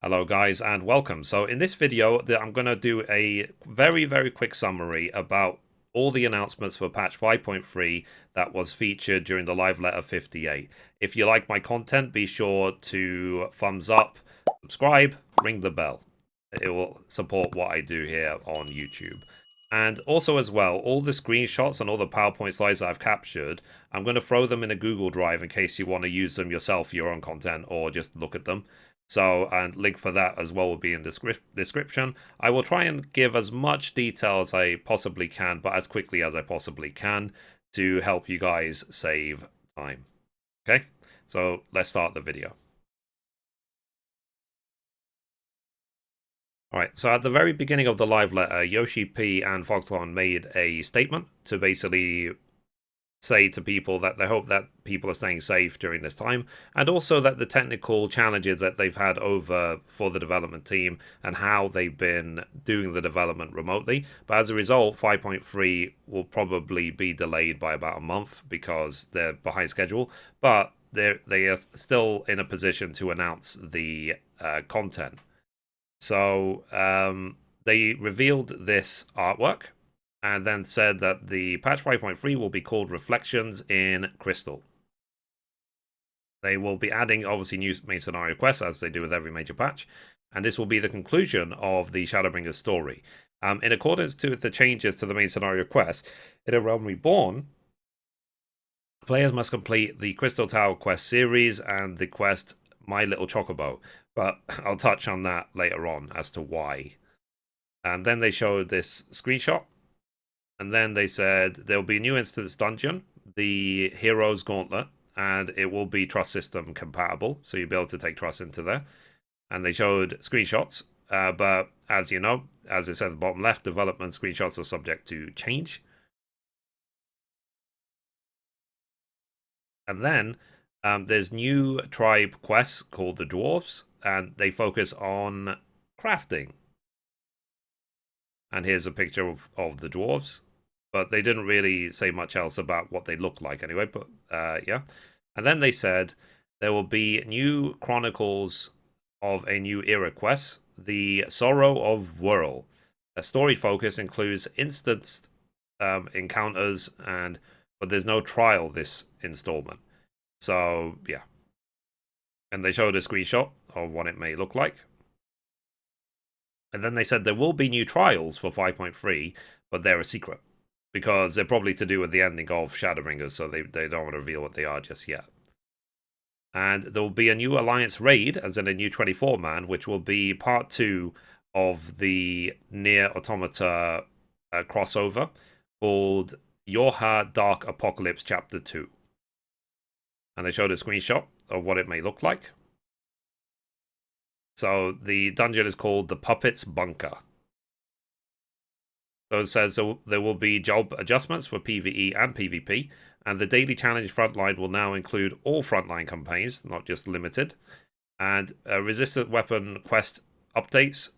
Hello guys and welcome. So in this video I'm going to do a very quick summary about all the announcements for patch 5.3 that was featured during the live letter 58. If you like my content, be sure to thumbs up, subscribe, ring the bell. It will support what I do here on YouTube. And also as well, all the screenshots and all the PowerPoint slides that I've captured, I'm going to throw them in a Google Drive in case you want to use them yourself for your own content or just look at them. So, and link for that as well will be in the description. I will try and give as much detail as I possibly can, but as quickly as I possibly can to help you guys save time. Okay, so let's start the video. Alright, so at the very beginning of the live letter, Yoshi P and Foxconn made a statement to basically say to people that they hope that people are staying safe during this time, and also that the technical challenges that they've had over for the development team and how they've been doing the development remotely. But as a result, 5.3 will probably be delayed by about a month because they're behind schedule, but they are still in a position to announce the content. So they revealed this artwork and then said that the patch 5.3 will be called Reflections in Crystal. They will be adding, obviously, new main scenario quests, as they do with every major patch, and this will be the conclusion of the Shadowbringers story. In accordance to the changes to the main scenario quest, in A Realm Reborn, players must complete the Crystal Tower quest series and the quest My Little Chocobo, but I'll touch on that later on as to why. And then they showed this screenshot. And then they said there'll be a new instance dungeon, the Hero's Gauntlet, and it will be trust system compatible, so you'll be able to take trust into there. And they showed screenshots, but as you know, as it said at the bottom left, development screenshots are subject to change. And then there's new tribe quests called the Dwarves, and they focus on crafting. And here's a picture of the dwarves, but they didn't really say much else about what they look like anyway, but yeah. And then they said there will be new chronicles of a new era quest, the Sorrow of Whirl. A story focus includes instanced encounters, but there's no trial this installment. So yeah. And they showed a screenshot of what it may look like. And then they said there will be new trials for 5.3, but they're a secret. Because they're probably to do with the ending of Shadowbringers, so they don't want to reveal what they are just yet. And there will be a new Alliance raid, as in a new 24-man, which will be part 2 of the Nier Automata crossover, called Yorha Dark Apocalypse Chapter 2. And they showed a screenshot of what it may look like. So the dungeon is called the Puppet's Bunker. So it says there will be job adjustments for PvE and PvP, and the daily challenge frontline will now include all frontline campaigns, not just limited. And resistant weapon quest updates.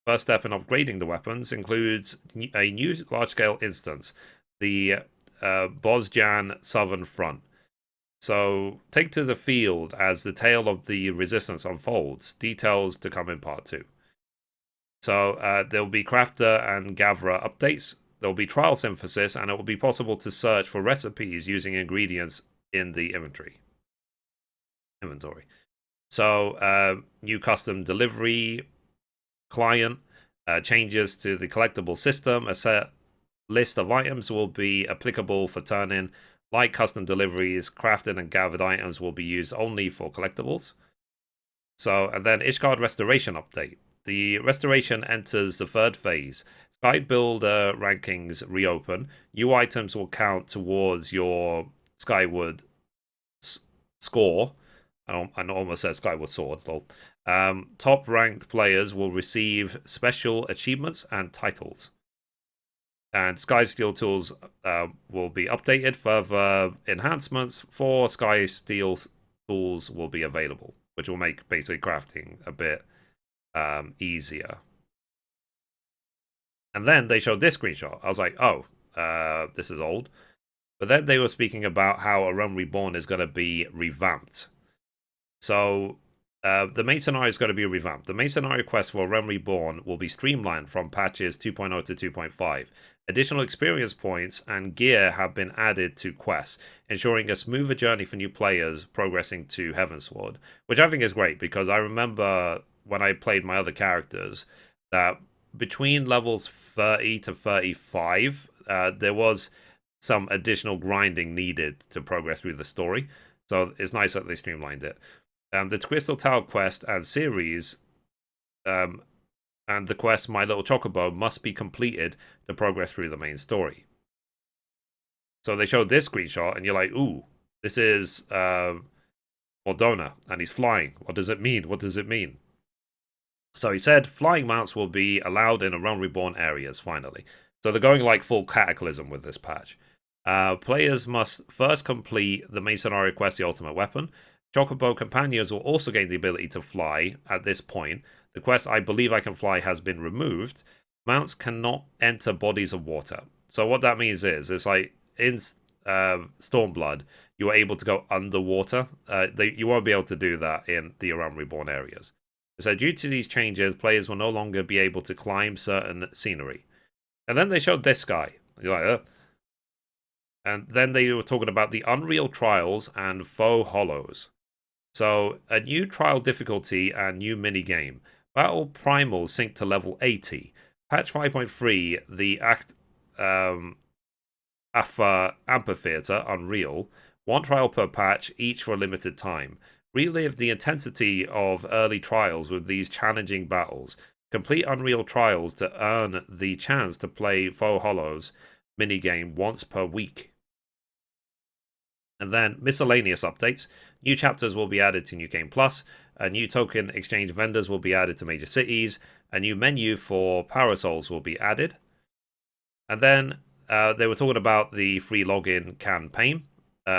First step in upgrading the weapons includes a new large-scale instance, the Bosjan Southern Front. So take to the field as the tale of the resistance unfolds. Details to come in part 2. So there'll be crafter and gatherer updates. There'll be trial synthesis, and it will be possible to search for recipes using ingredients in the inventory. So new custom delivery client, changes to the collectible system. A set list of items will be applicable for turn-in. Like custom deliveries, crafted and gathered items will be used only for collectibles. So, and then Ishgard Restoration update. The restoration enters the third phase. Sky Builder rankings reopen. New items will count towards your Skyward score. I almost said Skyward Sword. Lol. Top ranked players will receive special achievements and titles. And Sky Steel tools will be updated. Further enhancements for Sky Steel tools will be available, which will make basically crafting a bit easier. And then they showed this screenshot. I was like, oh, this is old. But then they were speaking about how A Realm Reborn is going to be revamped. So the main scenario is going to be revamped. The main scenario quest for Realm Reborn will be streamlined from patches 2.0 to 2.5. Additional experience points and gear have been added to quests, ensuring a smoother journey for new players progressing to Heavensward, which I think is great because I remember when I played my other characters that between levels 30 to 35, there was some additional grinding needed to progress through the story. So it's nice that they streamlined it. The Crystal Tower quest and series, and the quest My Little Chocobo must be completed to progress through the main story. So they showed this screenshot, and you're like, ooh, this is Mordona, and he's flying. What does it mean? What does it mean? So he said flying mounts will be allowed in Realm Reborn areas, finally. So they're going like full Cataclysm with this patch. Players must first complete the main scenario quest, the Ultimate Weapon. Chocobo companions will also gain the ability to fly at this point. The quest, I Believe I Can Fly, has been removed. Mounts cannot enter bodies of water. So what that means is, it's like in Stormblood, you are able to go underwater. You won't be able to do that in the Realm Reborn areas. So due to these changes, players will no longer be able to climb certain scenery. And then they showed this guy. You're like, And then they were talking about the Unreal Trials and Faux Hollows. So, a new trial difficulty and new minigame. Battle Primals sync to level 80. Patch 5.3, the Amphitheater Unreal. One trial per patch, each for a limited time. Relive the intensity of early trials with these challenging battles. Complete Unreal Trials to earn the chance to play Faux Hollows minigame once per week. And then miscellaneous updates. New chapters will be added to New Game Plus. New token exchange vendors will be added to major cities. A new menu for Parasols will be added. And then they were talking about the free login campaign,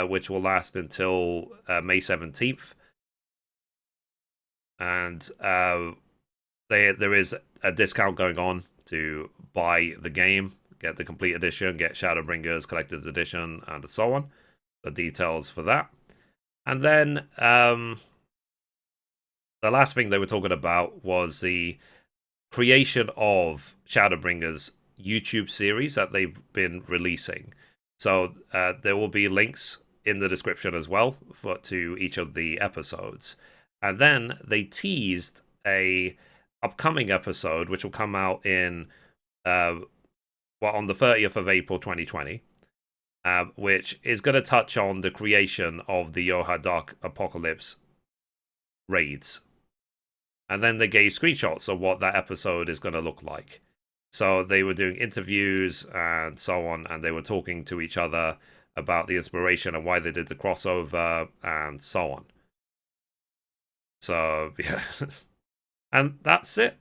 which will last until May 17th. And there is a discount going on to buy the game, get the complete edition, get Shadowbringers Collector's Edition, and so on. The details for that. And then the last thing they were talking about was the creation of Shadowbringers YouTube series that they've been releasing. So there will be links in the description as well to each of the episodes. And then they teased a upcoming episode which will come out in on the 30th of April 2020. Which is going to touch on the creation of the Yoha Dark Apocalypse raids. And then they gave screenshots of what that episode is going to look like. So they were doing interviews and so on, and they were talking to each other about the inspiration and why they did the crossover and so on. So, yeah. And that's it.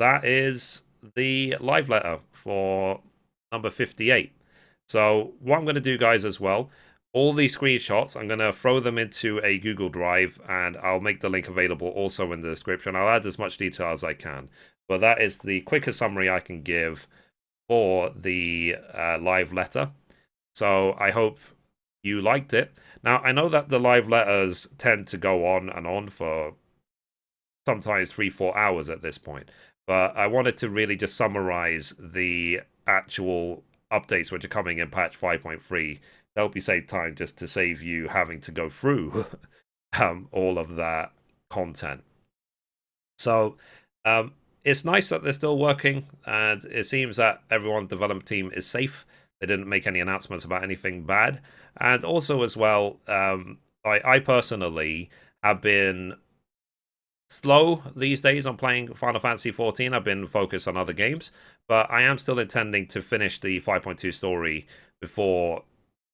That is the live letter for number 58. So what I'm going to do, guys, as well, all these screenshots, I'm going to throw them into a Google Drive, and I'll make the link available also in the description. I'll add as much detail as I can. But that is the quickest summary I can give for the live letter. So I hope you liked it. Now, I know that the live letters tend to go on and on for sometimes 3-4 hours at this point. But I wanted to really just summarize the actual updates which are coming in patch 5.3 to help you save time, just to save you having to go through all of that content. So it's nice that they're still working, and it seems that everyone development team is safe. They didn't make any announcements about anything bad. And also as well, I personally have been slow these days on playing Final Fantasy XIV. I've been focused on other games, but I am still intending to finish the 5.2 story before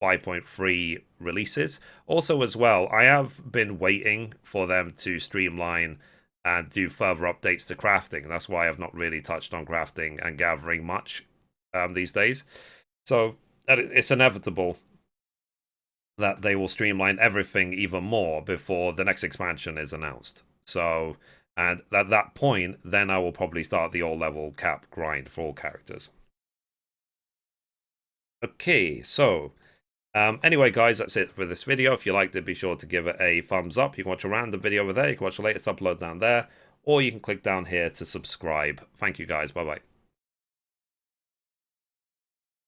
5.3 releases. Also as well, I have been waiting for them to streamline and do further updates to crafting. That's why I've not really touched on crafting and gathering much these days. So it's inevitable that they will streamline everything even more before the next expansion is announced. So, and at that point, then I will probably start the all-level cap grind for all characters. Okay, so Anyway, guys, that's it for this video. If you liked it, be sure to give it a thumbs up. You can watch a random video over there. You can watch the latest upload down there. Or you can click down here to subscribe. Thank you, guys. Bye-bye.